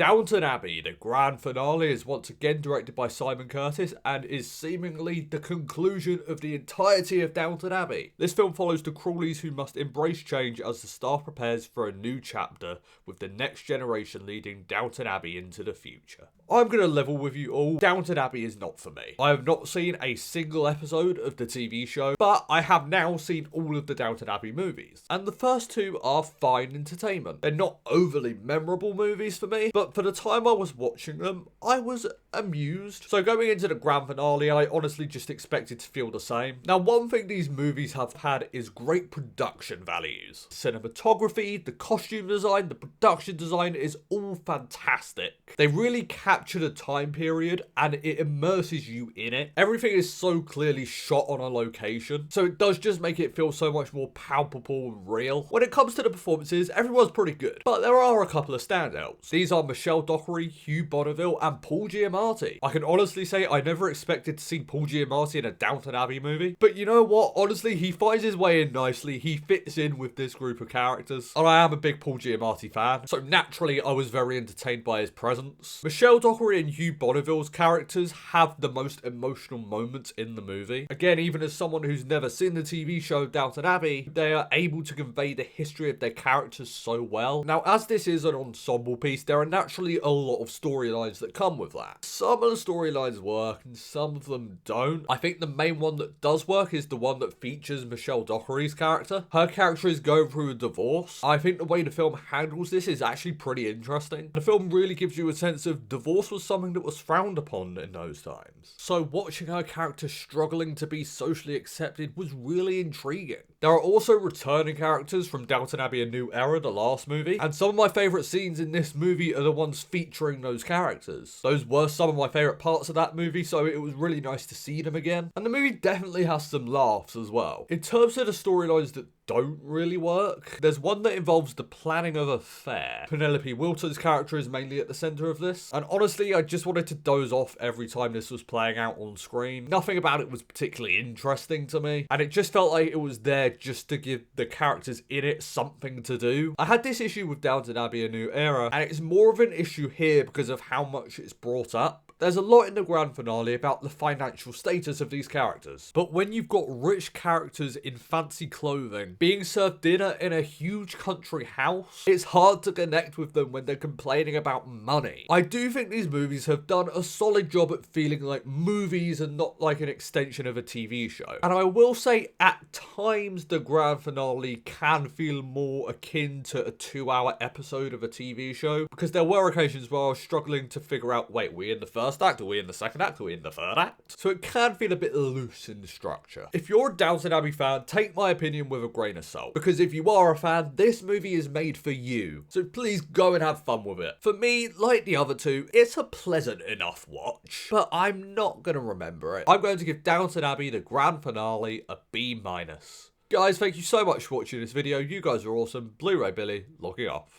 Downton Abbey, the grand finale, is once again directed by Simon Curtis and is seemingly the conclusion of the entirety of Downton Abbey. This film follows the Crawleys who must embrace change as the staff prepares for a new chapter with the next generation leading Downton Abbey into the future. I'm going to level with you all, Downton Abbey is not for me. I have not seen a single episode of the TV show, but I have now seen all of the Downton Abbey movies. And the first two are fine entertainment. They're not overly memorable movies for me, but for the time I was watching them, I was amused. So going into the grand finale, I honestly just expected to feel the same. Now, one thing these movies have had is great production values. Cinematography, the costume design, the production design is all fantastic. They really capture the time period and it immerses you in it. Everything is so clearly shot on a location, so it does just make it feel so much more palpable and real. When it comes to the performances, everyone's pretty good, but there are a couple of standouts. These are Michelle Dockery, Hugh Bonneville, and Paul Giamatti. I can honestly say I never expected to see Paul Giamatti in a Downton Abbey movie, but you know what? Honestly, he finds his way in nicely. He fits in with this group of characters, and I am a big Paul Giamatti fan, so naturally I was very entertained by his presence. Michelle Dockery and Hugh Bonneville's characters have the most emotional moments in the movie. Again, even as someone who's never seen the TV show Downton Abbey, they are able to convey the history of their characters so well. Now, as this is an ensemble piece, there are naturally a lot of storylines that come with that. Some of the storylines work and some of them don't. I think the main one that does work is the one that features Michelle Dockery's character. Her character is going through a divorce. I think the way the film handles this is actually pretty interesting. The film really gives you a sense of divorce was something that was frowned upon in those times. So watching her character struggling to be socially accepted was really intriguing. There are also returning characters from Downton Abbey: A New Era, the last movie, and some of my favourite scenes in this movie are the ones featuring those characters. Those were some of my favourite parts of that movie, so it was really nice to see them again. And the movie definitely has some laughs as well. In terms of the storylines that don't really work, there's one that involves the planning of a fair. Penelope Wilton's character is mainly at the centre of this, and honestly I just wanted to doze off every time this was playing out on screen. Nothing about it was particularly interesting to me, and it just felt like it was there just to give the characters in it something to do. I had this issue with Downton Abbey: A New Era, and it's more of an issue here because of how much it's brought up. There's a lot in the grand finale about the financial status of these characters, but when you've got rich characters in fancy clothing being served dinner in a huge country house, it's hard to connect with them when they're complaining about money. I do think these movies have done a solid job at feeling like movies and not like an extension of a TV show. And I will say at times the grand finale can feel more akin to a 2-hour episode of a TV show, because there were occasions where I was struggling to figure out, wait, we're in the first act? Are we in the second act? Are we in the third act? So it can feel a bit loose in the structure. If you're a Downton Abbey fan, take my opinion with a grain of salt, because if you are a fan, this movie is made for you. So please go and have fun with it. For me, like the other two, it's a pleasant enough watch, but I'm not going to remember it. I'm going to give Downton Abbey, the grand finale, a B-. Guys, thank you so much for watching this video. You guys are awesome. Blu-ray Billy, logging off.